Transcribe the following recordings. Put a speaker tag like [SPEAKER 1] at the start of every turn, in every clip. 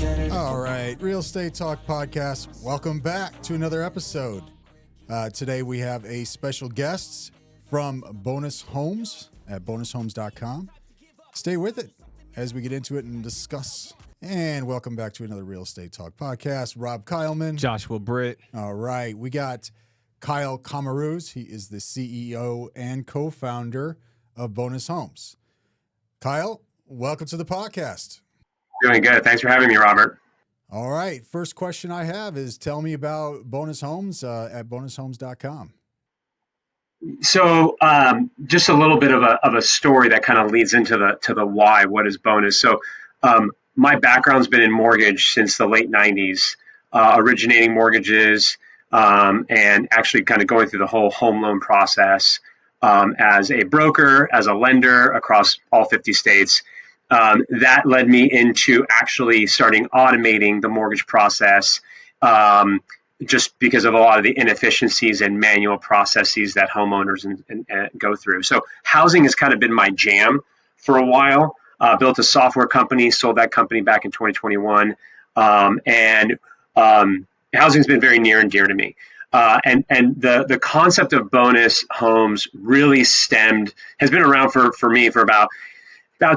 [SPEAKER 1] All right, Real Estate Talk Podcast. Welcome back to another episode. Today we have a special guest from Bonus Homes at bonushomes.com. Stay with it as we get into it and discuss. And welcome back to another Real Estate Talk Podcast. Rob Keilman.
[SPEAKER 2] Joshua Britt.
[SPEAKER 1] All right, we got Kyle Kamrooz. He is the CEO and co-founder of Bonus Homes. Kyle, welcome to the podcast.
[SPEAKER 3] Doing good. Thanks for having me, Robert.
[SPEAKER 1] All right. First question I have is tell me about Bonus Homes at bonushomes.com.
[SPEAKER 3] So just a little bit of a story that kind of leads into the why. What is Bonus? So my background's been in mortgage since the late 90s, originating mortgages and actually kind of going through the whole home loan process as a broker, as a lender across all 50 states. That led me into actually starting automating the mortgage process just because of a lot of the inefficiencies and manual processes that homeowners and go through. So housing has kind of been my jam for a while. Built a software company, sold that company back in 2021. And housing's been very near and dear to me. And the concept of Bonus Homes really has been around for me for about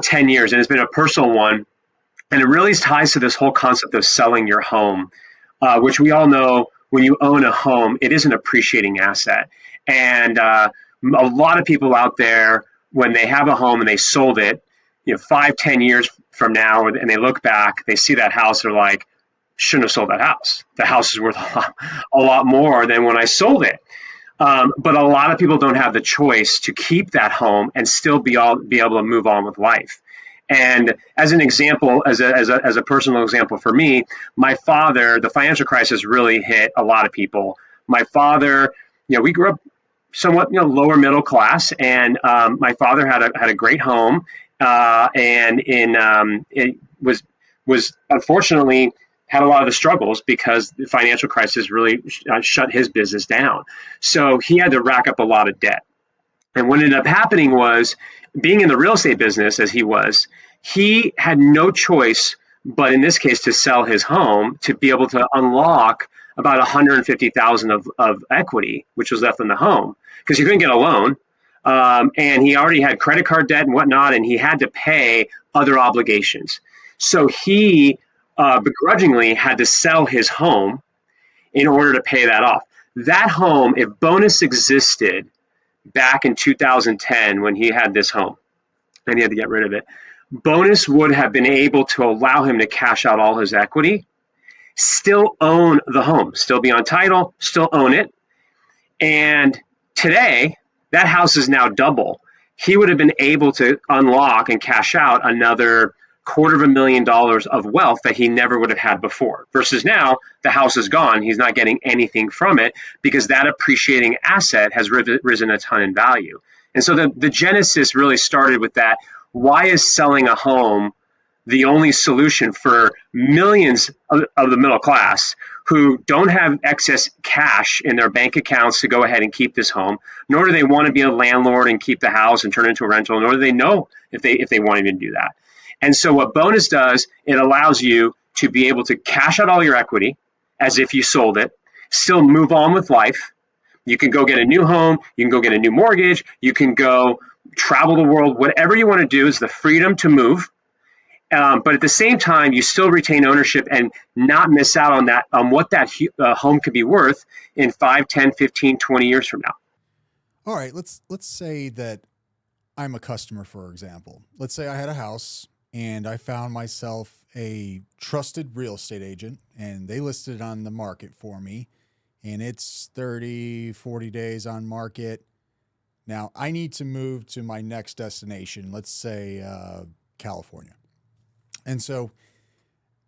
[SPEAKER 3] 10 years, and it's been a personal one. And it really ties to this whole concept of selling your home, which we all know when you own a home, it is an appreciating asset. And a lot of people out there, when they have a home and they sold it, 5-10 years from now, and they look back, they see that house, they're like, shouldn't have sold that house. The house is worth a lot more than when I sold it. But a lot of people don't have the choice to keep that home and still be able to move on with life. And as an example, as a personal example for me, my father, the financial crisis really hit a lot of people. My father, we grew up somewhat lower middle class, and my father had a great home, and it was unfortunately had a lot of the struggles because the financial crisis really shut his business down. So he had to rack up a lot of debt. And what ended up happening was, being in the real estate business as he had no choice, but in this case, to sell his home to be able to unlock about $150,000 of equity, which was left in the home, because he couldn't get a loan. And he already had credit card debt and whatnot, and he had to pay other obligations. So he begrudgingly had to sell his home in order to pay that off. That home, if Bonus existed back in 2010 when he had this home and he had to get rid of it, Bonus would have been able to allow him to cash out all his equity, still own the home, still be on title, still own it. And today, that house is now double. He would have been able to unlock and cash out another $250,000 of wealth that he never would have had before, versus now the house is gone. He's not getting anything from it because that appreciating asset has risen a ton in value. And so the genesis really started with that. Why is selling a home the only solution for millions of the middle class who don't have excess cash in their bank accounts to go ahead and keep this home, nor do they want to be a landlord and keep the house and turn it into a rental, nor do they know if they want to even do that. And so what Bonus does, it allows you to be able to cash out all your equity as if you sold it, still move on with life. You can go get a new home. You can go get a new mortgage. You can go travel the world. Whatever you want to do is the freedom to move. But at the same time, you still retain ownership and not miss out on what that home could be worth in 5, 10, 15, 20 years from now.
[SPEAKER 1] All right, let's say that I'm a customer, for example. Let's say I had a house and I found myself a trusted real estate agent, and they listed it on the market for me, and it's 30, 40 days on market. Now, I need to move to my next destination, let's say California. And so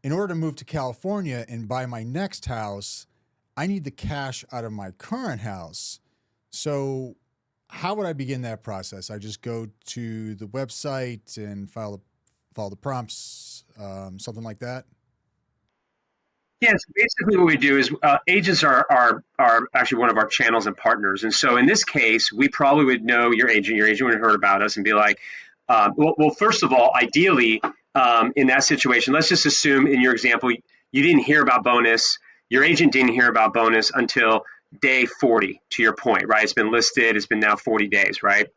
[SPEAKER 1] in order to move to California and buy my next house, I need the cash out of my current house. So how would I begin that process? I just go to the website and follow the prompts, something like that?
[SPEAKER 3] Yes, basically what we do is agents are actually one of our channels and partners. And so in this case, we probably would know your agent would have heard about us and be like, well, first of all, ideally, in that situation, let's just assume in your example, you didn't hear about bonus. Your agent didn't hear about bonus until day 40, to your point, right? It's been listed. It's been now 40 days, right?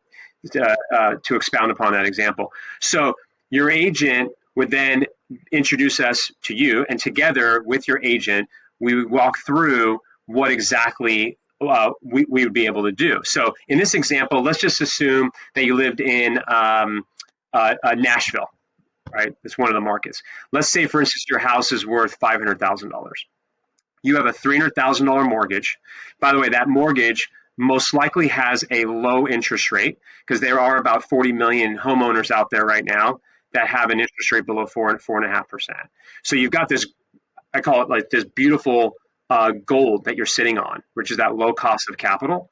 [SPEAKER 3] To expound upon that example. So your agent would then introduce us to you, and together with your agent, we would walk through what exactly we would be able to do. So in this example, let's just assume that you lived in Nashville, right? It's one of the markets. Let's say, for instance, your house is worth $500,000. You have a $300,000 mortgage. By the way, that mortgage most likely has a low interest rate because there are about 40 million homeowners out there right now that have an interest rate below 4.5%. So you've got this, I call it like this beautiful gold that you're sitting on, which is that low cost of capital.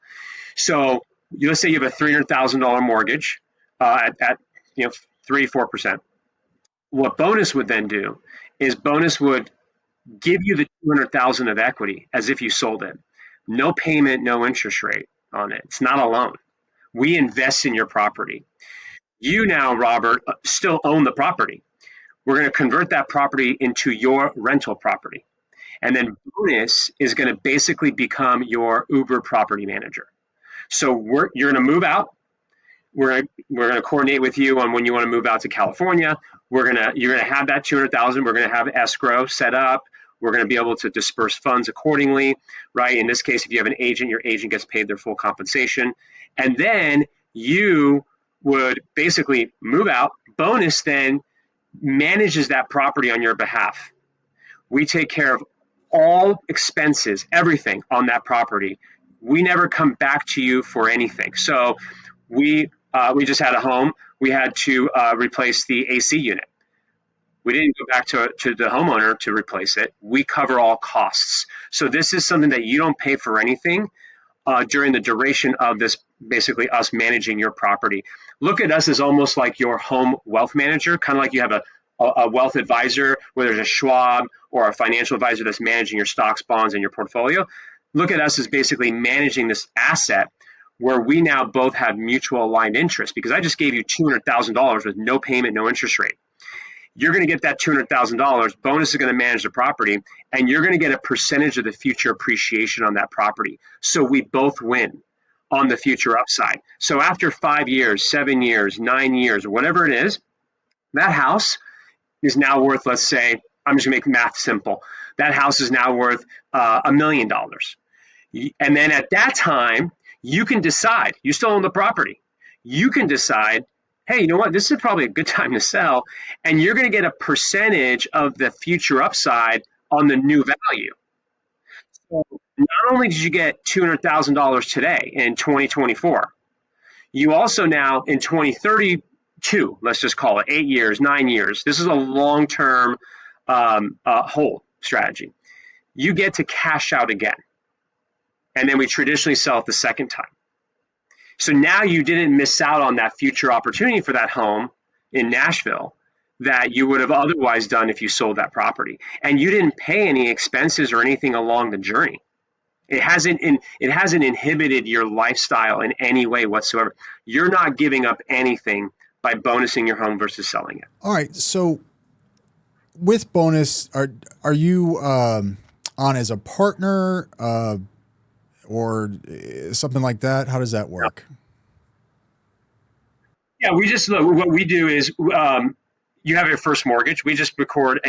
[SPEAKER 3] So let's say you have a $300,000 mortgage at 3-4%. What bonus would then do is bonus would give you the 200,000 of equity as if you sold it. No payment, no interest rate on it. It's not a loan. We invest in your property. You now, Robert, still own the property. We're going to convert that property into your rental property. And then bonus is going to basically become your Uber property manager. So you're going to move out. We're going to coordinate with you on when you want to move out to California. You're going to have that 200,000. We're going to have escrow set up. We're going to be able to disperse funds accordingly, right? In this case, if you have an agent, your agent gets paid their full compensation. And then you would basically move out. Bonus then manages that property on your behalf. We take care of all expenses, everything on that property. We never come back to you for anything. So we just had a home. We had to replace the AC unit. We didn't go back to the homeowner to replace it. We cover all costs. So this is something that you don't pay for anything during the duration of this, basically us managing your property. Look at us as almost like your home wealth manager, kind of like you have a wealth advisor, whether it's a Schwab or a financial advisor that's managing your stocks, bonds, and your portfolio. Look at us as basically managing this asset where we now both have mutual aligned interests, because I just gave you $200,000 with no payment, no interest rate. You're going to get that $200,000. Bonus is going to manage the property, and you're going to get a percentage of the future appreciation on that property. So we both win on the future upside. So after 5 years, 7 years, 9 years, or whatever it is, that house is now worth, let's say, I'm just going to make math simple. That house is now worth $1 million. And then at that time, you can decide, you still own the property. You can decide, hey, you know what? This is probably a good time to sell. And you're going to get a percentage of the future upside on the new value. So not only did you get $200,000 today in 2024, you also now in 2032, let's just call it 8 years, 9 years. This is a long-term hold strategy. You get to cash out again. And then we traditionally sell it the second time. So now you didn't miss out on that future opportunity for that home in Nashville that you would have otherwise done if you sold that property. And you didn't pay any expenses or anything along the journey. It hasn't inhibited your lifestyle in any way whatsoever. You're not giving up anything by bonusing your home versus selling it.
[SPEAKER 1] All right. So with bonus, are you on as a partner or something like that? How does that work?
[SPEAKER 3] Yeah, we just what we do is you have your first mortgage. We just record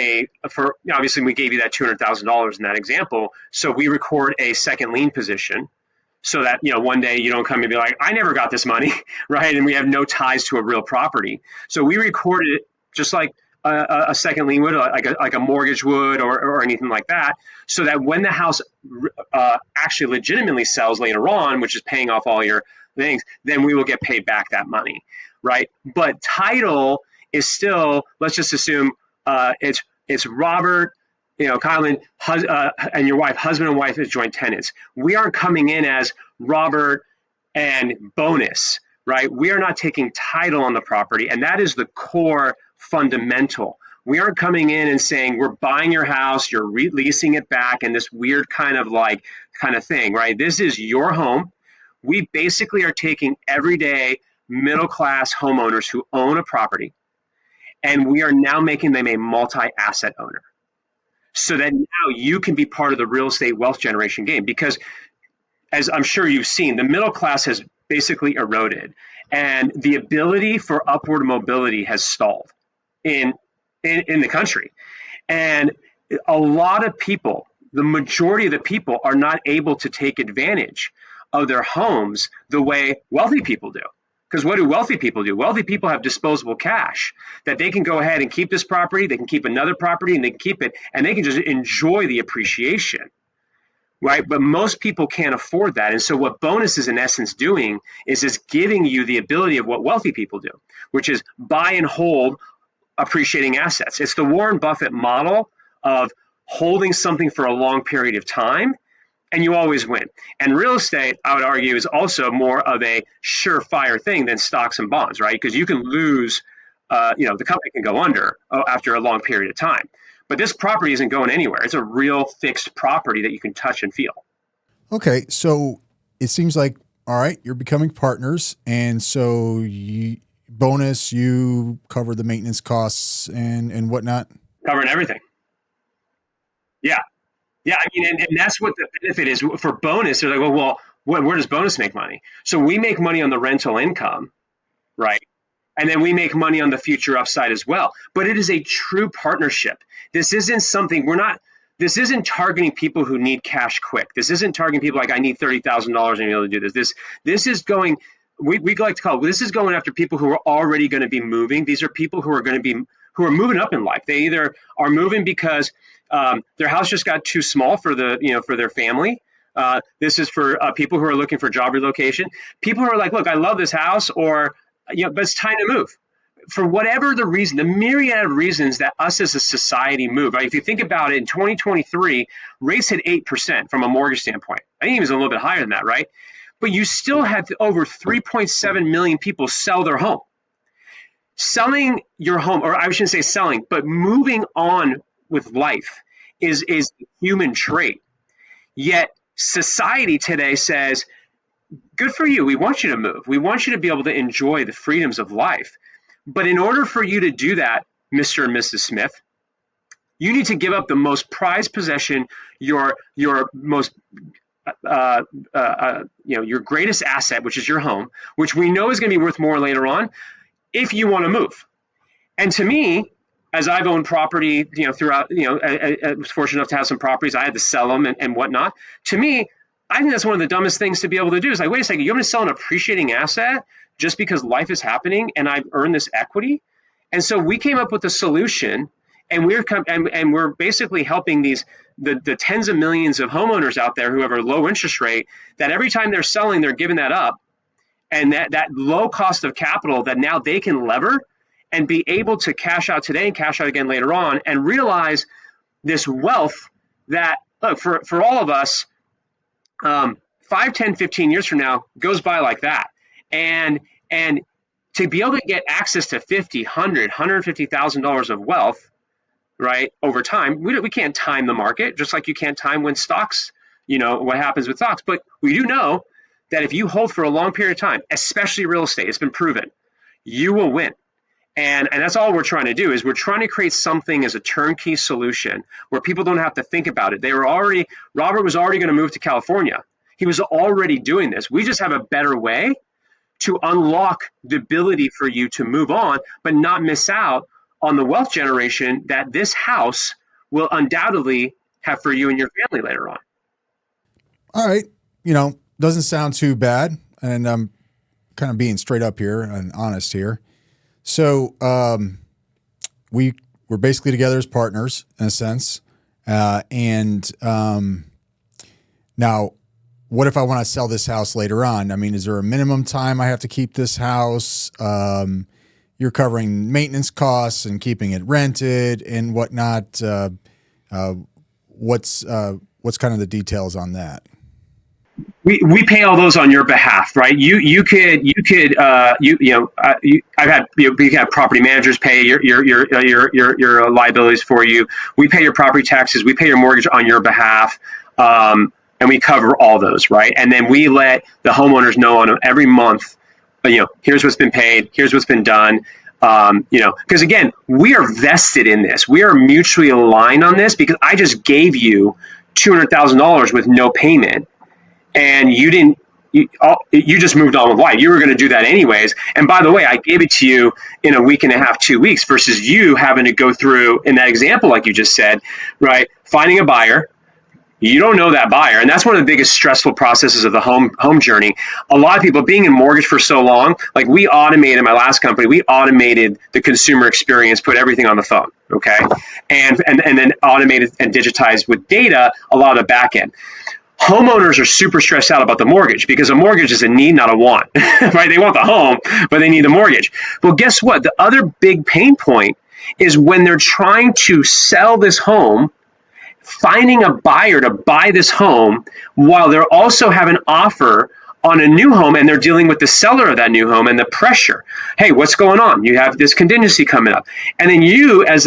[SPEAKER 3] obviously we gave you that $200,000 in that example. So we record a second lien position so that, one day you don't come and be like, I never got this money, right? And we have no ties to a real property. So we record it just like a second lien would, like a mortgage would or anything like that, so that when the house actually legitimately sells later on, which is paying off all your things, then we will get paid back that money, right? But title is still, let's just assume it's Robert, Keilman, and your wife, husband and wife as joint tenants. We aren't coming in as Robert and bonus, right? We are not taking title on the property, and that is the core fundamental. We aren't coming in and saying we're buying your house, you're leasing it back, and this weird kind of thing, right? This is your home. We basically are taking everyday middle-class homeowners who own a property, And we are now making them a multi-asset owner, so that now you can be part of the real estate wealth generation game. Because as I'm sure you've seen, the middle class has basically eroded, and the ability for upward mobility has stalled in the country. And a lot of people, the majority of the people, are not able to take advantage of their homes the way wealthy people do. Because what do wealthy people do? Wealthy people have disposable cash that they can go ahead and keep this property, they can keep another property, and they can keep it, and they can just enjoy the appreciation, right? But most people can't afford that. And so what bonus is in essence doing is giving you the ability of what wealthy people do, which is buy and hold appreciating assets. It's the Warren Buffett model of holding something for a long period of time, and you always win. And real estate, I would argue, is also more of a surefire thing than stocks and bonds, right? Because you can lose, the company can go under after a long period of time. But this property isn't going anywhere. It's a real fixed property that you can touch and feel.
[SPEAKER 1] Okay, so it seems like, all right, you're becoming partners, and so you cover the maintenance costs and whatnot.
[SPEAKER 3] Covering everything. Yeah. Yeah, I mean, and that's what the benefit is for bonus. They're like, well, where does bonus make money? So we make money on the rental income, right? And then we make money on the future upside as well. But it is a true partnership. This isn't this isn't targeting people who need cash quick. This isn't targeting people like, I need $30,000 and be able to do this. This is going, we like to call it, this is going after people who are already going to be moving. These are people who are moving up in life. They either are moving because their house just got too small for their family. This is for people who are looking for job relocation. People who are like, look, I love this house, but it's time to move. For whatever the reason, the myriad of reasons that us as a society move, right? If you think about it, in 2023, rates hit 8% from a mortgage standpoint. I think it was a little bit higher than that, right? But you still had over 3.7 million people sell their home. Selling your home, or I shouldn't say selling, but moving on with life is a human trait. Yet society today says, good for you. We want you to move. We want you to be able to enjoy the freedoms of life. But in order for you to do that, Mr. and Mrs. Smith, you need to give up the most prized possession, your most your greatest asset, which is your home, which we know is going to be worth more later on, if you want to move. And to me, as I've owned property, throughout, I was fortunate enough to have some properties. I had to sell them and whatnot. To me, I think that's one of the dumbest things to be able to do. Is like, wait a second, you're going to sell an appreciating asset just because life is happening and I've earned this equity? And so we came up with a solution, and we're basically helping the tens of millions of homeowners out there who have a low interest rate, that every time they're selling, they're giving that up. And that low cost of capital that now they can lever and be able to cash out today and cash out again later on, and realize this wealth that, look, for all of us, 5, 10, 15 years from now goes by like that. And to be able to get access to $50, $100, $150,000 of wealth, right, over time, we can't time the market, just like you can't time when stocks, what happens with stocks. But we do know that if you hold for a long period of time, especially real estate, it's been proven, you will win. And that's all we're trying to do, is we're trying to create something as a turnkey solution where people don't have to think about it. Robert was already going to move to California. He was already doing this. We just have a better way to unlock the ability for you to move on, but not miss out on the wealth generation that this house will undoubtedly have for you and your family later on.
[SPEAKER 1] All right. Doesn't sound too bad. And I'm kind of being straight up here and honest here. So we're basically together as partners in a sense. Now, what if I want to sell this house later on? I mean, is there a minimum time I have to keep this house? You're covering maintenance costs and keeping it rented and whatnot. What's kind of the details on that?
[SPEAKER 3] We pay all those on your behalf, right? We have property managers pay your liabilities for you. We pay your property taxes. We pay your mortgage on your behalf, and we cover all those, right? And then we let the homeowners know on every month, here's what's been paid, here's what's been done. Because again, we are vested in this. We are mutually aligned on this because I just gave you $200,000 with no payment, and you didn't. You just moved on with life. You were going to do that anyways. And by the way, I gave it to you in a week and a half, 2 weeks, versus you having to go through, in that example, like you just said, right? Finding a buyer. You don't know that buyer. And that's one of the biggest stressful processes of the home journey. A lot of people being in mortgage for so long, like we automated my last company, we automated the consumer experience, put everything on the phone. Okay. And then automated and digitized with data, a lot of the back end. Homeowners are super stressed out about the mortgage because a mortgage is a need, not a want, right? They want the home, but they need the mortgage. Well, guess what? The other big pain point is when they're trying to sell this home, finding a buyer to buy this home while they're also have an offer on a new home, and they're dealing with the seller of that new home and the pressure. Hey, what's going on? You have this contingency coming up. And then you as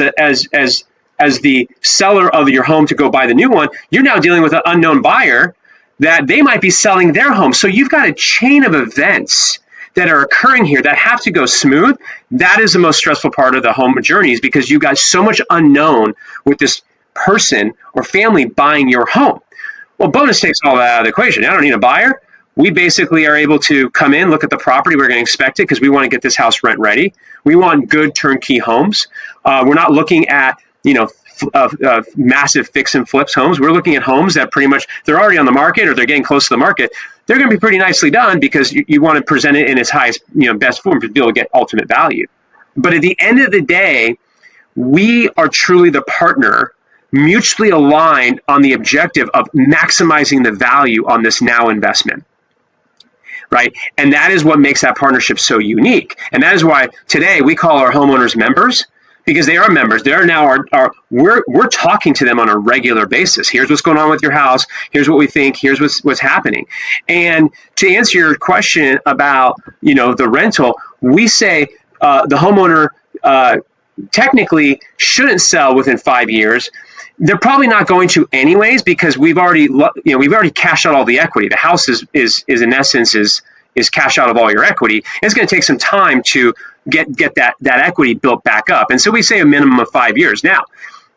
[SPEAKER 3] the seller of your home to go buy the new one, you're now dealing with an unknown buyer that they might be selling their home. So you've got a chain of events that are occurring here that have to go smooth. That is the most stressful part of the home journeys because you got so much unknown with this person or family buying your home. Well, bonus takes all that out of the equation. I don't need a buyer. We basically are able to come in, look at the property. We're going to inspect it because we want to get this house rent ready. We want good turnkey homes. We're not looking at, massive fix and flips homes. We're looking at homes that pretty much they're already on the market or they're getting close to the market. They're going to be pretty nicely done because you want to present it in its highest, best form to be able to get ultimate value. But at the end of the day, we are truly the partner mutually aligned on the objective of maximizing the value on this now investment, right? And that is what makes that partnership so unique. And that is why today we call our homeowners members, because they are members. They are now we're talking to them on a regular basis. Here's what's going on with your house. Here's what we think. Here's what's happening. And to answer your question about, the rental, we say the homeowner technically shouldn't sell within 5 years. They're probably not going to anyways because we've already cashed out all the equity. The house is in essence is cash out of all your equity. And it's going to take some time to get that equity built back up. And so we say a minimum of 5 years. Now,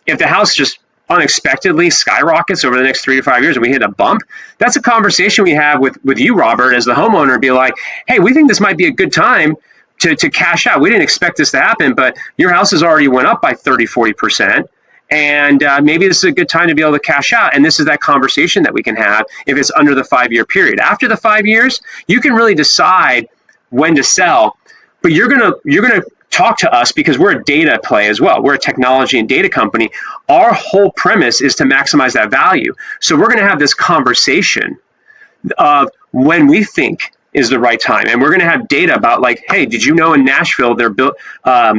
[SPEAKER 3] if the house just unexpectedly skyrockets over the next 3 to 5 years and we hit a bump, that's a conversation we have with you, Robert, as the homeowner, and be like, hey, we think this might be a good time to cash out. We didn't expect this to happen, but your house has already went up by 30, 40%. And maybe this is a good time to be able to cash out. And this is that conversation that we can have if it's under the 5 year period. After the 5 years, you can really decide when to sell, but you're gonna talk to us because we're a data play as well. We're a technology and data company. Our whole premise is to maximize that value. So we're gonna have this conversation of when we think is the right time. And we're going to have data about like, hey, did you know in Nashville, they're built, a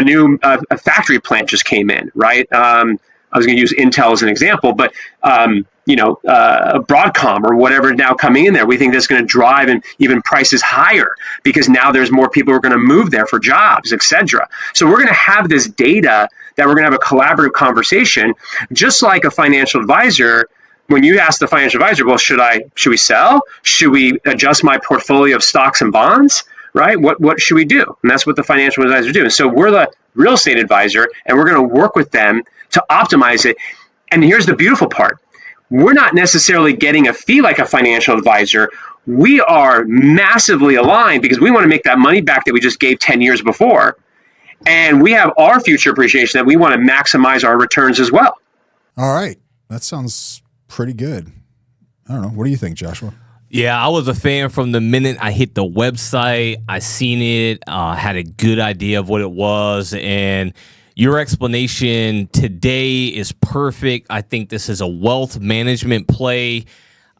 [SPEAKER 3] new a factory plant just came in, right? I was going to use Intel as an example, but, Broadcom or whatever now coming in there, we think that's going to drive and even prices higher because now there's more people who are going to move there for jobs, et cetera. So we're going to have this data that we're going to have a collaborative conversation, just like a financial advisor. When you ask the financial advisor, well, should we sell? Should we adjust my portfolio of stocks and bonds? Right? What should we do? And that's what the financial advisor do. And so we're the real estate advisor, and we're going to work with them to optimize it. And here's the beautiful part. We're not necessarily getting a fee like a financial advisor. We are massively aligned because we want to make that money back that we just gave 10 years before. And we have our future appreciation that we want to maximize our returns as well.
[SPEAKER 1] All right. That sounds pretty good. I don't know. What do you think, Joshua?
[SPEAKER 2] Yeah, I was a fan from the minute I hit the website. I seen it, had a good idea of what it was, and your explanation today is perfect. I think this is a wealth management play.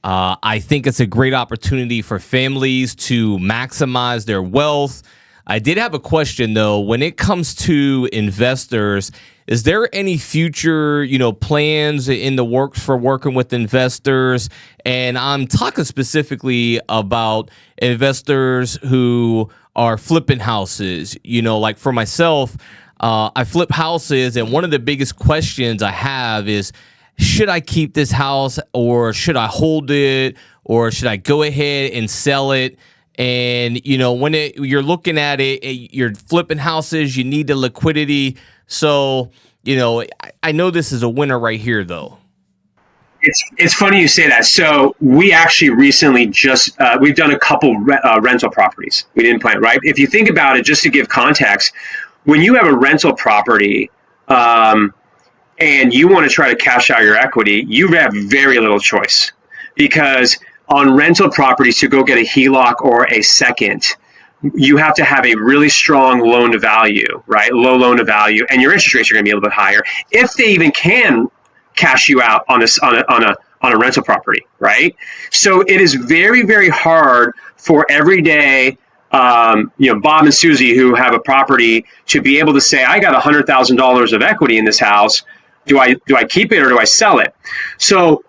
[SPEAKER 2] I think it's a great opportunity for families to maximize their wealth. I did have a question, though. When it comes to investors, is there any future, plans in the works for working with investors? And I'm talking specifically about investors who are flipping houses. Like for myself, I flip houses, and one of the biggest questions I have is, should I keep this house or should I hold it or should I go ahead and sell it? And, when you're looking at it, you're flipping houses, you need the liquidity. So, I know this is a winner right here, though.
[SPEAKER 3] It's funny you say that. So we actually recently just we've done a couple rental properties. We didn't plan, right? If you think about it, just to give context, when you have a rental property and you want to try to cash out your equity, you have very little choice, because on rental properties, to go get a HELOC or a second, you have to have a really strong loan to value, right? Low loan to value, and your interest rates are going to be a little bit higher if they even can cash you out on a rental property, right? So it is very, very hard for everyday Bob and Susie who have a property to be able to say, I got $100,000 of equity in this house. Do I keep it or do I sell it? So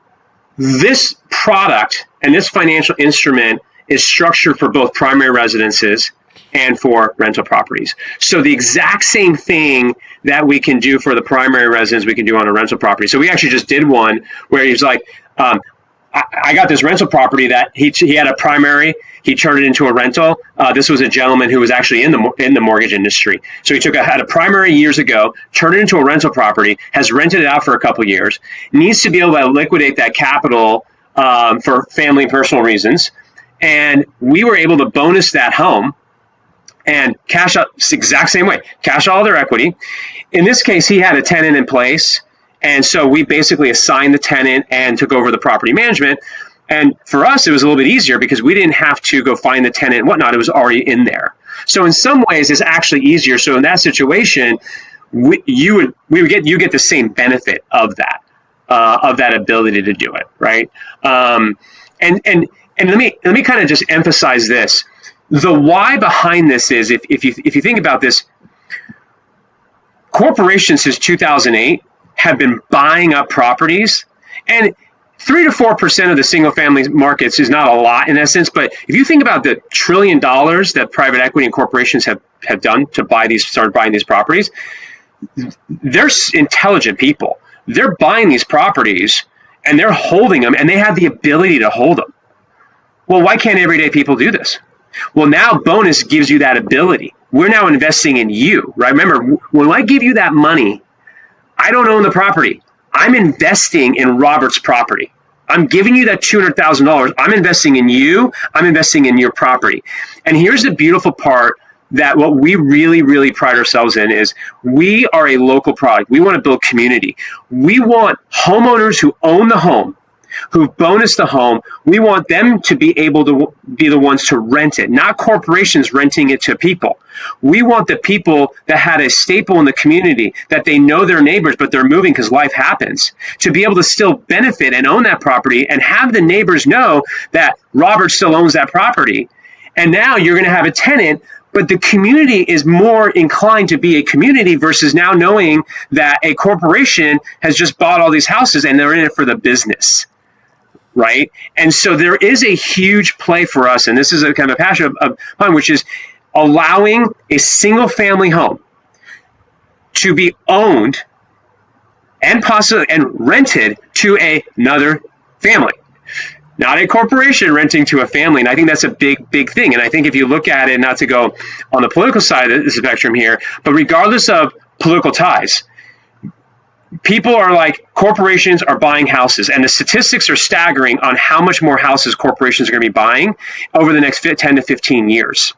[SPEAKER 3] this product and this financial instrument is structured for both primary residences and for rental properties. So the exact same thing that we can do for the primary residence, we can do on a rental property. So we actually just did one where he's like, I got this rental property that he had a primary, he turned it into a rental. This was a gentleman who was actually in the mortgage industry. So he had a primary years ago, turned it into a rental property, has rented it out for a couple of years, needs to be able to liquidate that capital for family and personal reasons. And we were able to bonus that home and cash out the exact same way, cash all their equity. In this case, he had a tenant in place. And so we basically assigned the tenant and took over the property management. And for us, it was a little bit easier because we didn't have to go find the tenant and whatnot. It was already in there. So in some ways, it's actually easier. So in that situation, you get the same benefit of that ability to do it, right? And let me kind of just emphasize this. The why behind this is, if you think about this, corporations since 2008 have been buying up properties, and 3 to 4% of the single family markets is not a lot in essence. But if you think about the $1 trillion that private equity and corporations have done to start buying these properties, they're intelligent people. They're buying these properties and they're holding them, and they have the ability to hold them. Well, why can't everyday people do this? Well, now bonus gives you that ability. We're now investing in you, right? Remember, when I give you that money, I don't own the property. I'm investing in Robert's property. I'm giving you that $200,000. I'm investing in you. I'm investing in your property. And here's the beautiful part, that what we really, really pride ourselves in is we are a local product. We want to build community. We want homeowners who own the home, who bonus the home. We want them to be able to be the ones to rent it, not corporations renting it to people. We want the people that had a staple in the community, that they know their neighbors, but they're moving because life happens, to be able to still benefit and own that property and have the neighbors know that Robert still owns that property. And now you're going to have a tenant, but the community is more inclined to be a community versus now knowing that a corporation has just bought all these houses and they're in it for the business. Right? And so there is a huge play for us, and this is a kind of passion of mine, which is allowing a single family home to be owned and possibly and rented to another family, not a corporation renting to a family. And I think that's a big, big thing. And I think if you look at it, not to go on the political side of the spectrum here, but regardless of political ties, people are like, corporations are buying houses, and the statistics are staggering on how much more houses corporations are going to be buying over the next 10 to 15 years.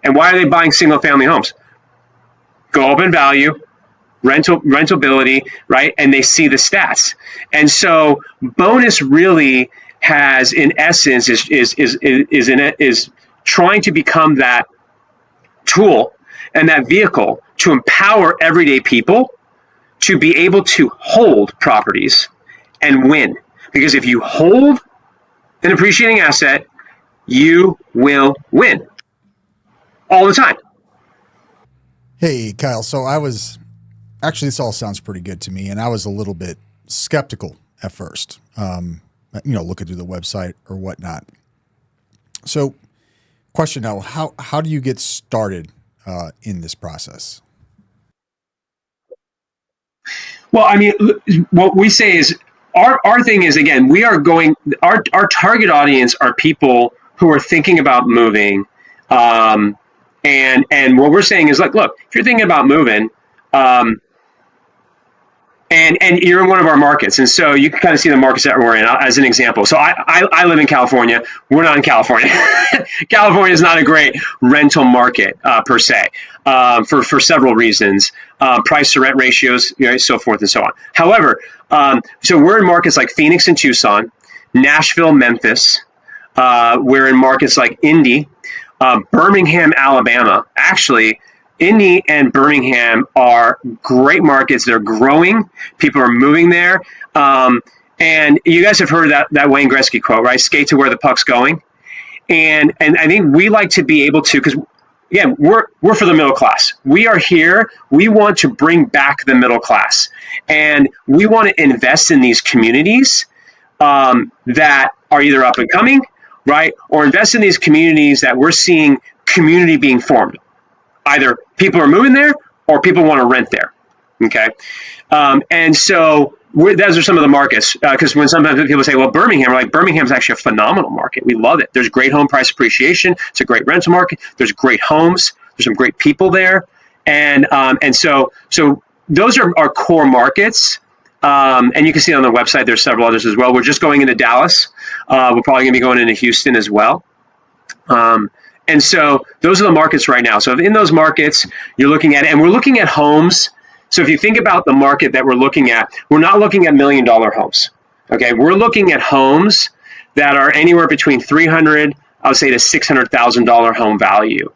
[SPEAKER 3] And why are they buying single family homes? Go up in value, rentability, right? And they see the stats. And so bonus really has, in essence, is trying to become that tool and that vehicle to empower everyday people to be able to hold properties and win. Because if you hold an appreciating asset, you will win all the time.
[SPEAKER 1] Hey, Kyle. So this all sounds pretty good to me, and I was a little bit skeptical at first, looking through the website or whatnot. So question now, how do you get started in this process?
[SPEAKER 3] Well, I mean, what we say is our thing is, again, we are going, our target audience are people who are thinking about moving. And what we're saying is, like, look, if you're thinking about moving, and you're in one of our markets, and so you can kind of see the markets that we're in as an example. So I live in California. We're not in California. California is not a great rental market per se, for several reasons, price to rent ratios, so forth and so on. However, so we're in markets like Phoenix and Tucson, Nashville, Memphis. We're in markets like Indy, Birmingham, Alabama. Actually, Indy and Birmingham are great markets. They're growing. People are moving there. And you guys have heard that Wayne Gretzky quote, right? Skate to where the puck's going. And I think we like to be able to, because again, we're for the middle class. We are here. We want to bring back the middle class, and we want to invest in these communities that are either up and coming, right, or invest in these communities that we're seeing community being formed. Either people are moving there or people want to rent there, okay? And so those are some of the markets, because when sometimes people say, well, Birmingham, we're like, Birmingham's actually a phenomenal market. We love it. There's great home price appreciation. It's a great rental market. There's great homes. There's some great people there. And so those are our core markets. And you can see on the website, there's several others as well. We're just going into Dallas. We're probably going to be going into Houston as well. And so those are the markets right now. So in those markets, you're looking at, and we're looking at homes. So if you think about the market that we're looking at, we're not looking at $1 million homes. Okay, we're looking at homes that are anywhere between $300,000, I would say, to $600,000 home value,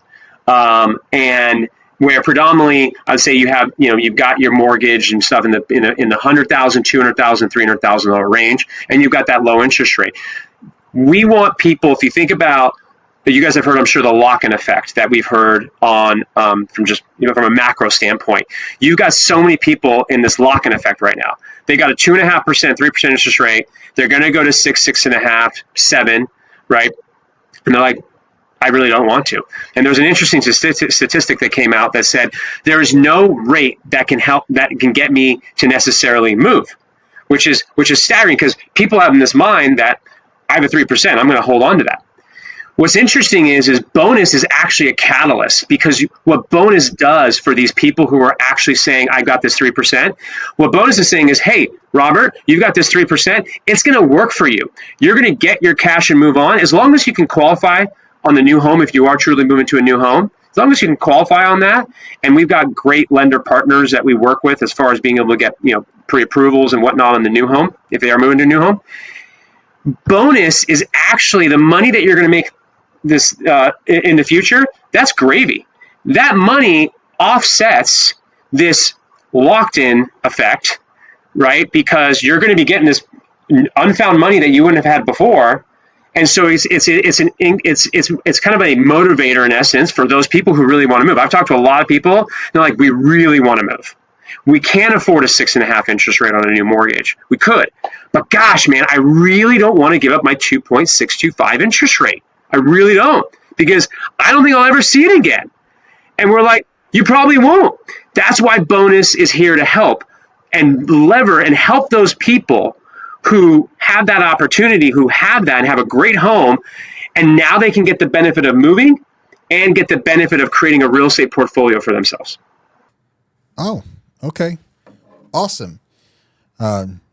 [SPEAKER 3] and where predominantly I'd say you've got your mortgage and stuff in the $100,000, $200,000, $300,000 range, and you've got that low interest rate. We want people, if you think about, you guys have heard, I'm sure, the lock-in effect that we've heard on from just, from a macro standpoint. You've got so many people in this lock-in effect right now. They got a 2.5%, 3% interest rate. They're going to go to 6, 6.5, 7, right? And they're like, I really don't want to. And there was an interesting statistic that came out that said there is no rate that can get me to necessarily move, which is staggering, because people have in this mind that I have a 3%. I'm going to hold on to that. What's interesting is bonus is actually a catalyst, because what bonus does for these people who are actually saying, I got this 3%, what bonus is saying is, hey, Robert, you've got this 3%. It's going to work for you. You're going to get your cash and move on. As long as you can qualify on the new home, if you are truly moving to a new home, as long as you can qualify on that. And we've got great lender partners that we work with as far as being able to get, pre-approvals and whatnot on the new home, if they are moving to a new home. Bonus is actually the money that you're going to make this in the future. That's gravy. That money offsets this locked-in effect, right? Because you're going to be getting this unfound money that you wouldn't have had before, and so it's kind of a motivator in essence for those people who really want to move. I've talked to a lot of people. They're like, we really want to move. We can't afford a 6.5 interest rate on a new mortgage. We could, but gosh, man, I really don't want to give up my 2.625 interest rate. I really don't, because I don't think I'll ever see it again. And we're like, you probably won't. That's why bonus is here to help and lever and help those people who have that opportunity, who have that and have a great home, and now they can get the benefit of moving and get the benefit of creating a real estate portfolio for themselves.
[SPEAKER 1] Oh, okay. Awesome.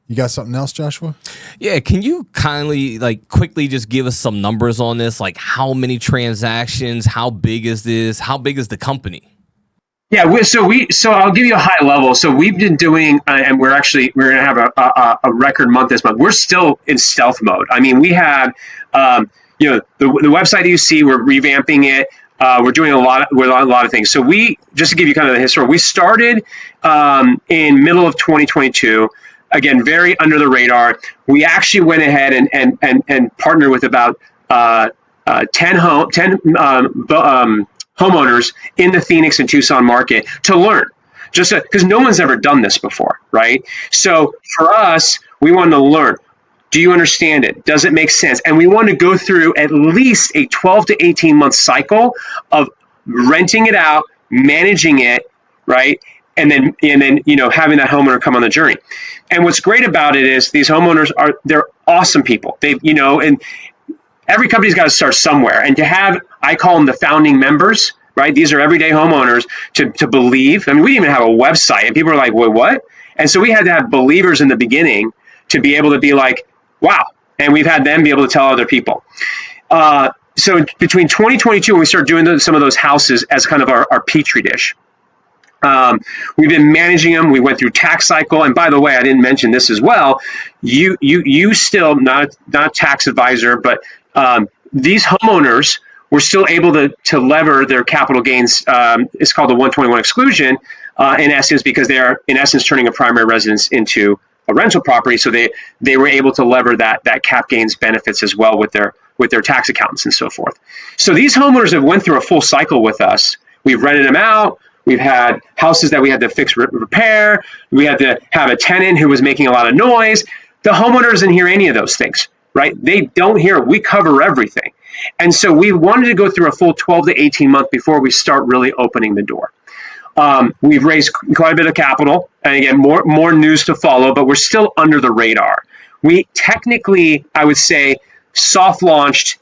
[SPEAKER 1] You got something else, Joshua?
[SPEAKER 2] Yeah, can you kindly, quickly just give us some numbers on this? Like, how many transactions? How big is this? How big is the company?
[SPEAKER 3] Yeah, so I'll give you a high level. So we've been doing, and we're going to have a record month this month. We're still in stealth mode. I mean, we have, the website you see, we're revamping it. We're doing a lot of things. So just to give you kind of the history, we started in middle of 2022. Again, very under the radar. We actually went ahead and partnered with about 10 homeowners in the Phoenix and Tucson market to learn, just because no one's ever done this before, right? So for us, we wanted to learn. Do you understand it? Does it make sense? And we want to go through at least a 12 to 18 month cycle of renting it out, managing it, right? And then having that homeowner come on the journey. And what's great about it is these homeowners they're awesome people. And every company's got to start somewhere. And to have, I call them the founding members, right? These are everyday homeowners to believe. I mean, we didn't even have a website, and people are like, wait, what? And so we had to have believers in the beginning to be able to be like, wow. And we've had them be able to tell other people. So between 2022, when we started doing some of those houses as kind of our petri dish, we've been managing them. We went through tax cycle. And by the way, I didn't mention this as well. You still, not a tax advisor, but these homeowners were still able to lever their capital gains. It's called the 121 exclusion, in essence, because they are, in essence, turning a primary residence into a rental property. So they were able to lever that cap gains benefits as well with their tax accountants and so forth. So these homeowners have went through a full cycle with us. We've rented them out. We've had houses that we had to fix, repair. We had to have a tenant who was making a lot of noise. The homeowner doesn't hear any of those things, right? They don't hear it. We cover everything. And so we wanted to go through a full 12 to 18 months before we start really opening the door. We've raised quite a bit of capital, and again, more news to follow, but we're still under the radar. We technically, I would say, soft launched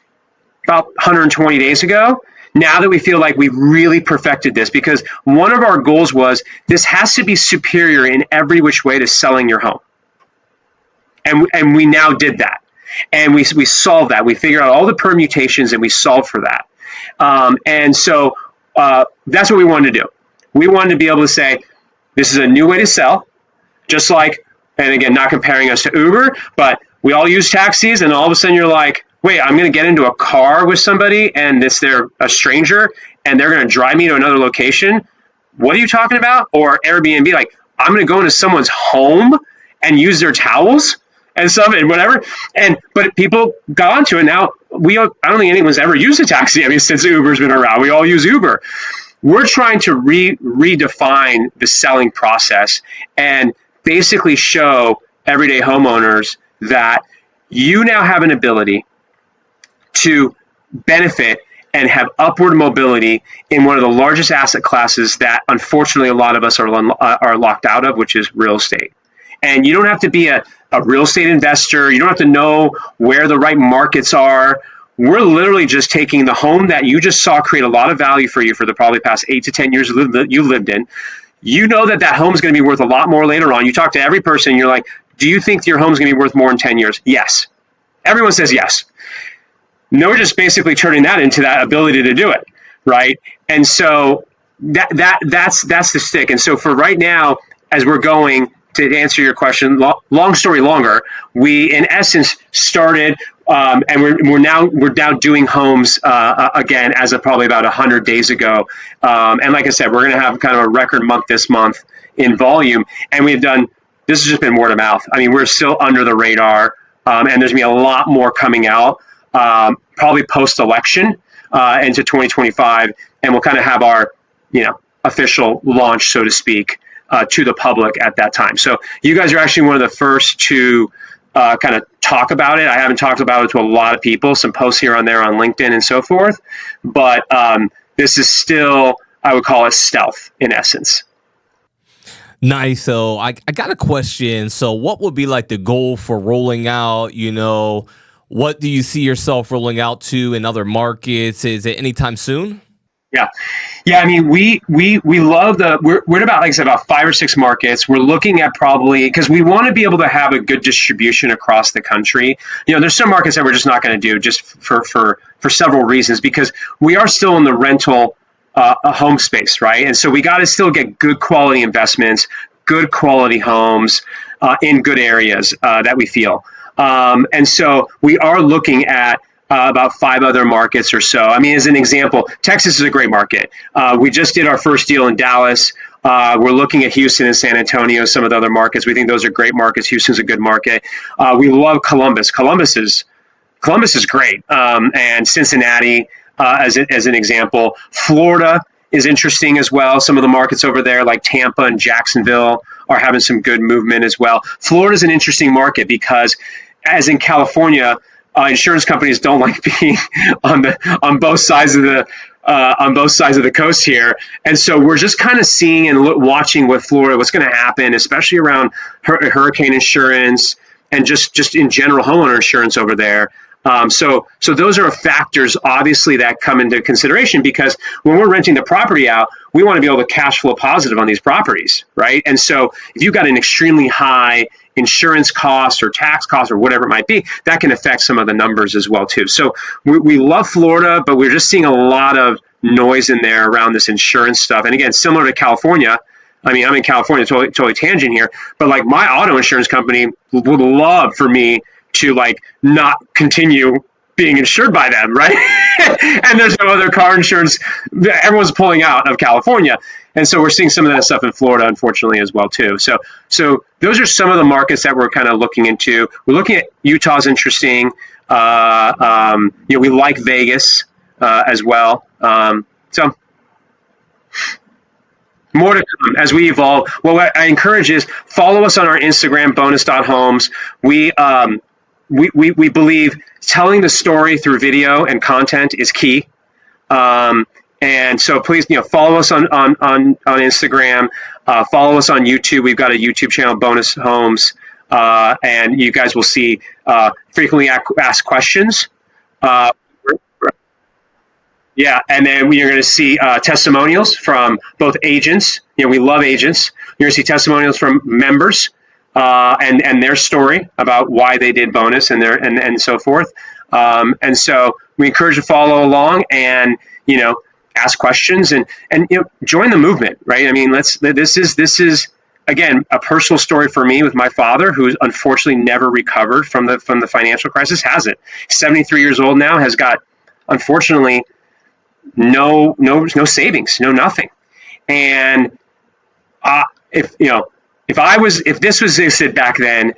[SPEAKER 3] about 120 days ago. Now that we feel like we've really perfected this, because one of our goals was this has to be superior in every which way to selling your home. And we now did that. And we solved that. We figured out all the permutations and we solved for that. And so that's what we wanted to do. We wanted to be able to say, this is a new way to sell, just like, and again, not comparing us to Uber, but we all use taxis, and all of a sudden you're like, wait, I'm going to get into a car with somebody and they're a stranger and they're going to drive me to another location. What are you talking about? Or Airbnb, like, I'm going to go into someone's home and use their towels and stuff and whatever. But people got onto it. Now, I don't think anyone's ever used a taxi. I mean, since Uber's been around, we all use Uber. We're trying to redefine the selling process and basically show everyday homeowners that you now have an ability to benefit and have upward mobility in one of the largest asset classes that unfortunately a lot of us are locked out of, which is real estate. And you don't have to be a real estate investor. You don't have to know where the right markets are. We're literally just taking the home that you just saw create a lot of value for you for the probably past 8 to 10 years you lived in. You know that home is going to be worth a lot more later on. You talk to every person, you're like, do you think your home's going to be worth more in 10 years? Yes. Everyone says yes. No, we're just basically turning that into that ability to do it, right? And so that's the stick. And so for right now, as we're going to answer your question, long story longer, we in essence started, and we're now doing homes again as of probably about 100 days ago. And like I said, we're going to have kind of a record month this month in volume, and we've done. This has just been word of mouth. I mean, we're still under the radar, and there's going to be a lot more coming out. Probably post-election into 2025, and we'll kind of have our, official launch, so to speak, to the public at that time. So you guys are actually one of the first to kind of talk about it. I haven't talked about it to a lot of people, some posts here on there on LinkedIn and so forth, but this is still, I would call it stealth in essence.
[SPEAKER 2] Nice. So I got a question. So what would be like the goal for rolling out, what do you see yourself rolling out to in other markets? Is it anytime soon?
[SPEAKER 3] Yeah. I mean, we love we're at about, like I said, about 5 or 6 markets. We're looking at probably, because we want to be able to have a good distribution across the country. There's some markets that we're just not going to do just for several reasons, because we are still in the rental home space, right? And so we got to still get good quality investments, good quality homes in good areas that we feel. And so we are looking at about 5 other markets or so. I mean, as an example, Texas is a great market. We just did our first deal in Dallas. We're looking at Houston and San Antonio, some of the other markets. We think those are great markets. Houston's a good market. We love Columbus. Columbus is great. And Cincinnati, as an example. Florida is interesting as well. Some of the markets over there, like Tampa and Jacksonville, are having some good movement as well. Florida is an interesting market because, as in California, insurance companies don't like being on both sides of the coast here, and so we're just kind of seeing and watching with Florida what's going to happen, especially around hurricane insurance and just in general homeowner insurance over there. So those are factors, obviously, that come into consideration, because when we're renting the property out, we want to be able to cash flow positive on these properties, right? And so if you've got an extremely high insurance cost or tax cost or whatever it might be, that can affect some of the numbers as well too. So we love Florida, but we're just seeing a lot of noise in there around this insurance stuff. And again, similar to California, I mean, I'm in California, totally tangent here, but like my auto insurance company would love for me to like not continue being insured by them, right? And there's no other car insurance. Everyone's pulling out of California. And so we're seeing some of that stuff in Florida, unfortunately, as well, too. So those are some of the markets that we're kind of looking into. We're looking at Utah's interesting. We like Vegas as well. So more to come as we evolve. What I encourage is follow us on our Instagram, bonus.homes. We believe telling the story through video and content is key. And so please, follow us on Instagram, follow us on YouTube. We've got a YouTube channel, Bonus Homes, and you guys will see frequently asked questions. Yeah, and then you're going to see testimonials from both agents. We love agents. You're going to see testimonials from members and their story about why they did bonus and so forth. And so we encourage you to follow along and ask questions and join the movement, right? I mean, this is again a personal story for me with my father, who unfortunately never recovered from the financial crisis. Hasn't. 73 years old now, has got unfortunately no savings, nothing. And if this was existed back then,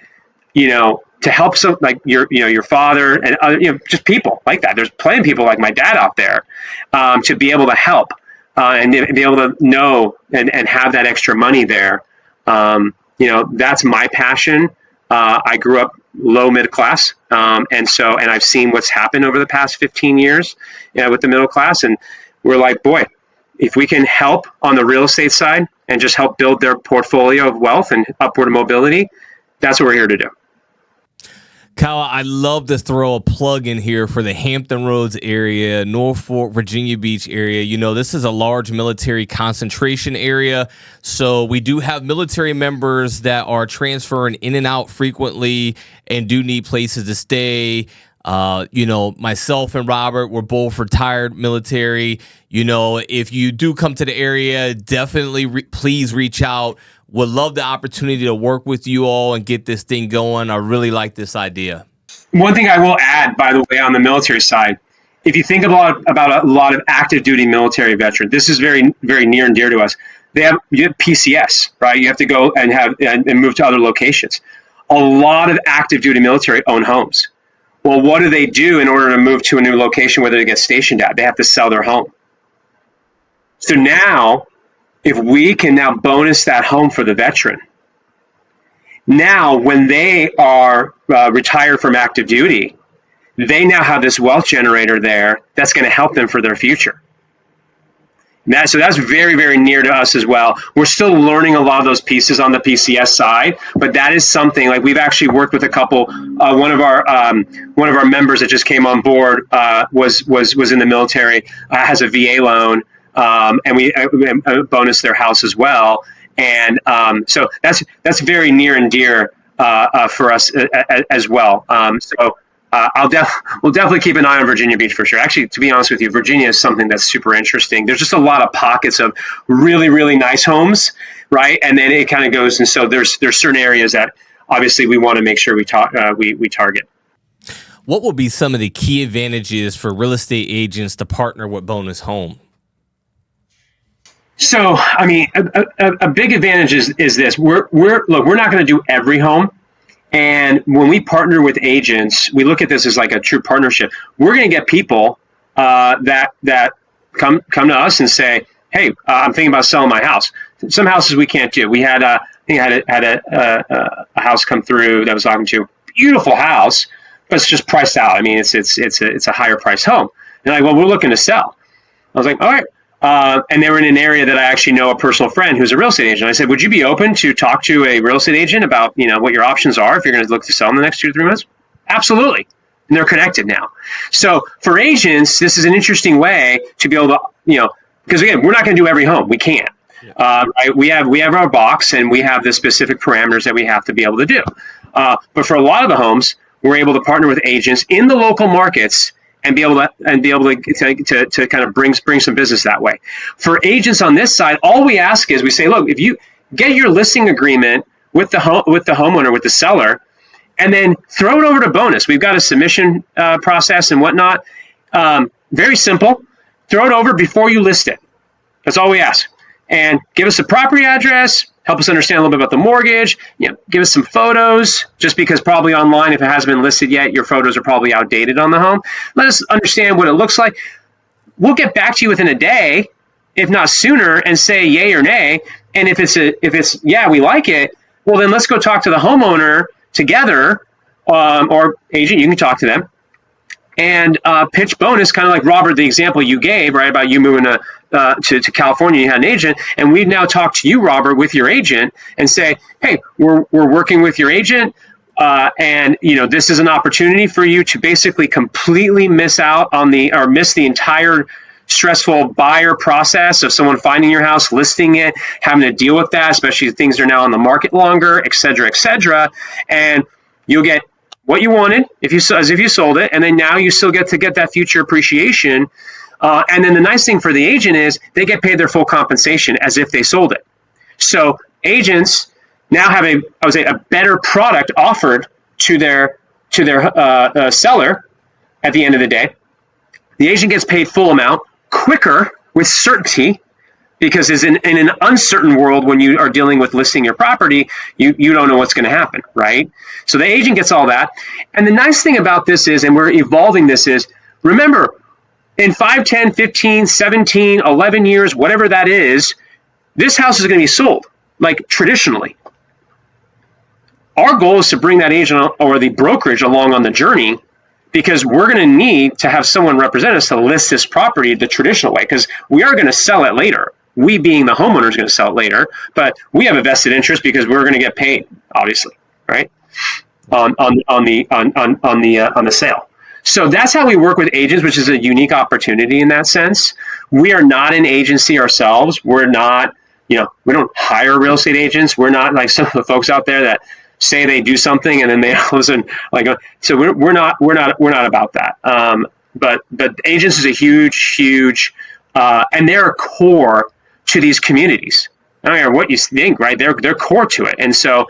[SPEAKER 3] to help some like your father and just people like that. There's plenty of people like my dad out there to be able to help and be able to know and have that extra money there. That's my passion. I grew up low middle class, and I've seen what's happened over the past 15 years with the middle class, and we're like, boy, if we can help on the real estate side and just help build their portfolio of wealth and upward mobility, that's what we're here to do.
[SPEAKER 2] Kyle, I love to throw a plug in here for the Hampton Roads area, Norfolk, Virginia Beach area. This is a large military concentration area. So we do have military members that are transferring in and out frequently and do need places to stay. Myself and Robert, we're both retired military. If you do come to the area, definitely please reach out. Would love the opportunity to work with you all and get this thing going. I really like this idea.
[SPEAKER 3] One thing I will add, by the way, on the military side, if you think about a lot of active duty military veterans, this is very, very near and dear to us. You have PCS, right? You have to go and move to other locations. A lot of active duty military own homes. Well, what do they do in order to move to a new location where they get stationed at? They have to sell their home. So now, if we can now bonus that home for the veteran, now when they are retired from active duty, they now have this wealth generator there that's going to help them for their future. So that's very, very near to us as well. We're still learning a lot of those pieces on the PCS side, but that is something like we've actually worked with a couple. One of our members that just came on board was in the military, has a VA loan. And we bonus their house as well, and so that's very near and dear for us as well. We'll definitely keep an eye on Virginia Beach for sure. Actually, to be honest with you, Virginia is something that's super interesting. There's just a lot of pockets of really, really nice homes, right? And then it kind of goes, and so there's certain areas that obviously we want to make sure we target.
[SPEAKER 2] What will be some of the key advantages for real estate agents to partner with Bonus Home?
[SPEAKER 3] So, I mean, a big advantage is this. We're not going to do every home. And when we partner with agents, we look at this as like a true partnership. We're going to get people that come to us and say, hey, I'm thinking about selling my house. Some houses we can't do. We had a house come through that was talking to, beautiful house, but it's just priced out. I mean, it's a higher price home. And like, well, we're looking to sell. I was like, all right. And they were in an area that I actually know a personal friend who's a real estate agent. I said, would you be open to talk to a real estate agent about, what your options are if you're going to look to sell in the next 2 to 3 months? Absolutely. and they're connected now. So for agents, this is an interesting way to be able to, because again, we're not going to do every home. We can't. Right? We have our box, and we have the specific parameters that we have to be able to do. But for a lot of the homes, we're able to partner with agents in the local markets and be able to kind of bring some business that way. For agents on this side, all we ask is we say, look, if you get your listing agreement with the homeowner, with the seller, and then throw it over to Bonus. We've got a submission process and whatnot. Very simple. Throw it over before you list it. That's all we ask. And give us a property address, help us understand a little bit about the mortgage, give us some photos, just because probably online, if it hasn't been listed yet, your photos are probably outdated on the home. Let us understand what it looks like. We'll get back to you within a day, if not sooner, and say yay or nay. And if it's yeah, we like it, well, then let's go talk to the homeowner together, or agent, you can talk to them, and pitch Bonus, kind of like Robert, the example you gave, right, about you moving to California, you had an agent, and we've now talked to you, Robert, with your agent, and say, hey, we're working with your agent, and this is an opportunity for you to basically completely miss the entire stressful buyer process of someone finding your house, listing it, having to deal with that, especially if things are now on the market longer, et cetera, and you'll get what you wanted as if you sold it, and then now you still get to get that future appreciation. And then the nice thing for the agent is they get paid their full compensation as if they sold it. So agents now have a better product offered to their seller at the end of the day. The agent gets paid full amount quicker with certainty, because in an uncertain world, when you are dealing with listing your property, you don't know what's going to happen, right? So the agent gets all that. And the nice thing about this is, and we're evolving this is, remember, in 5, 10, 15, 17, 11 years, whatever that is, this house is going to be sold, like traditionally. Our goal is to bring that agent or the brokerage along on the journey, because we're going to need to have someone represent us to list this property the traditional way, because we are going to sell it later. We, being the homeowner, is going to sell it later, but we have a vested interest because we're going to get paid, obviously, right? On the sale. So that's how we work with agents, which is a unique opportunity in that sense. We are not an agency ourselves. We're not, we don't hire real estate agents. We're not like some of the folks out there that say they do something and then they all of a sudden so we're not about that. But agents is a huge, and they're a core to these communities. I don't care what you think, right? They're core to it. And so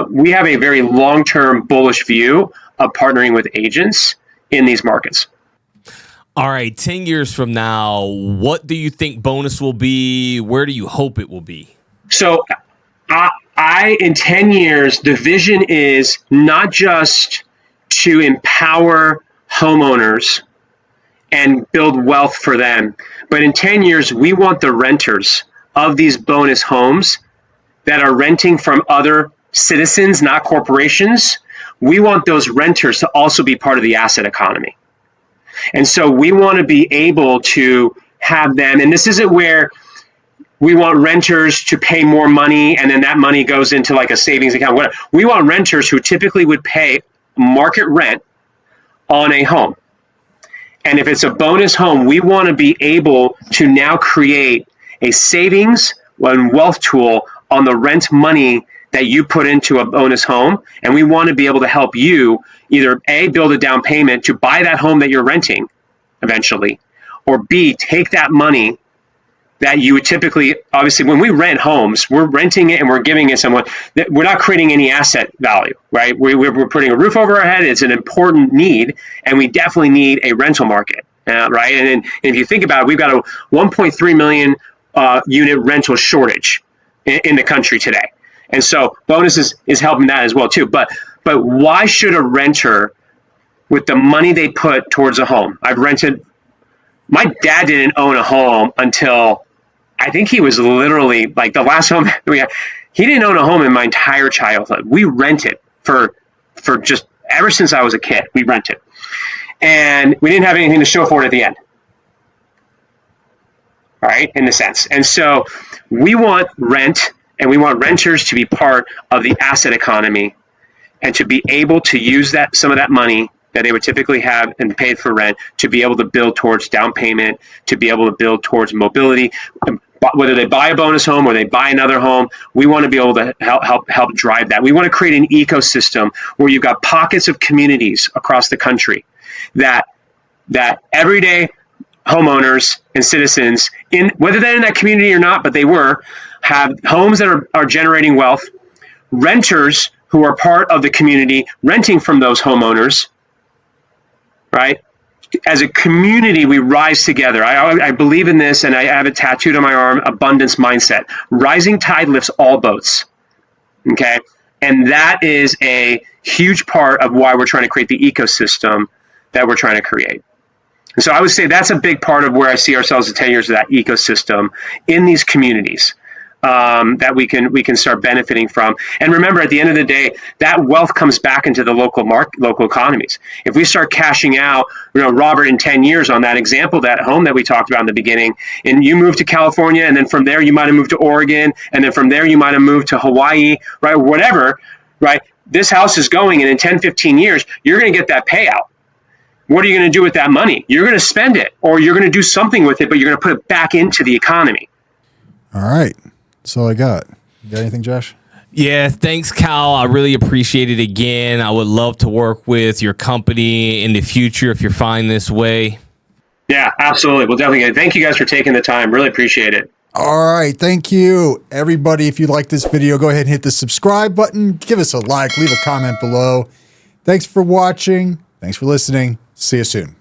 [SPEAKER 3] we have a very long-term bullish view of partnering with agents in these markets.
[SPEAKER 2] All right, 10 years from now, what do you think Bonus will be? Where do you hope it will be?
[SPEAKER 3] So in 10 years, the vision is not just to empower homeowners and build wealth for them, but in 10 years, we want the renters of these Bonus homes that are renting from other citizens, not corporations. We want those renters to also be part of the asset economy. And so we want to be able to have them, and this isn't where we want renters to pay more money and then that money goes into like a savings account, whatever. We want renters who typically would pay market rent on a home. And if it's a Bonus home, we want to be able to now create a savings and wealth tool on the rent money that you put into a Bonus home. And we want to be able to help you either A, build a down payment to buy that home that you're renting eventually, or B, take that money that you would typically, obviously, when we rent homes, we're renting it and we're giving it someone. We're not creating any asset value, right? We're putting a roof over our head. It's an important need, and we definitely need a rental market, right? And if you think about it, we've got a 1.3 million unit rental shortage in the country today. And so Bonus is helping that as well, too. But why should a renter, with the money they put towards a home? My dad didn't own a home until I think he was literally like the last home we had. He didn't own a home in my entire childhood. We rented for just ever since I was a kid. We rented, and we didn't have anything to show for it at the end. Right, in the sense. And so we want rent, and we want renters to be part of the asset economy, and to be able to use some of that money that they would typically have and paid for rent to be able to build towards down payment, to be able to build towards mobility. Whether they buy a bonus home or they buy another home, we want to be able to help drive that. We want to create an ecosystem where you've got pockets of communities across the country that everyday homeowners and citizens, in whether they're in that community or not, but they have homes that are generating wealth, renters who are part of the community renting from those homeowners, right? As a community, we rise together. I believe in this, and I have it tattooed on my arm, abundance mindset. Rising tide lifts all boats, okay? And that is a huge part of why we're trying to create the ecosystem that we're trying to create. And so I would say that's a big part of where I see ourselves in 10 years of that ecosystem in these communities. That we can start benefiting from. And remember, at the end of the day, that wealth comes back into the local economies. If we start cashing out, Robert, in 10 years on that example, that home that we talked about in the beginning, and you move to California, and then from there you might have moved to Oregon, and then from there you might have moved to Hawaii, right? Whatever, right? This house is going, and in 10, 15 years, you're going to get that payout. What are you going to do with that money? You're going to spend it, or you're going to do something with it, but you're going to put it back into the economy.
[SPEAKER 1] All right. That's all I got. You got anything, Josh?
[SPEAKER 2] Yeah, thanks, Kyle. I really appreciate it again. I would love to work with your company in the future if you're fine this way.
[SPEAKER 3] Yeah, absolutely. Well, definitely. Thank you guys for taking the time. Really appreciate it.
[SPEAKER 1] All right. Thank you, everybody. If you like this video, go ahead and hit the subscribe button. Give us a like. Leave a comment below. Thanks for watching. Thanks for listening. See you soon.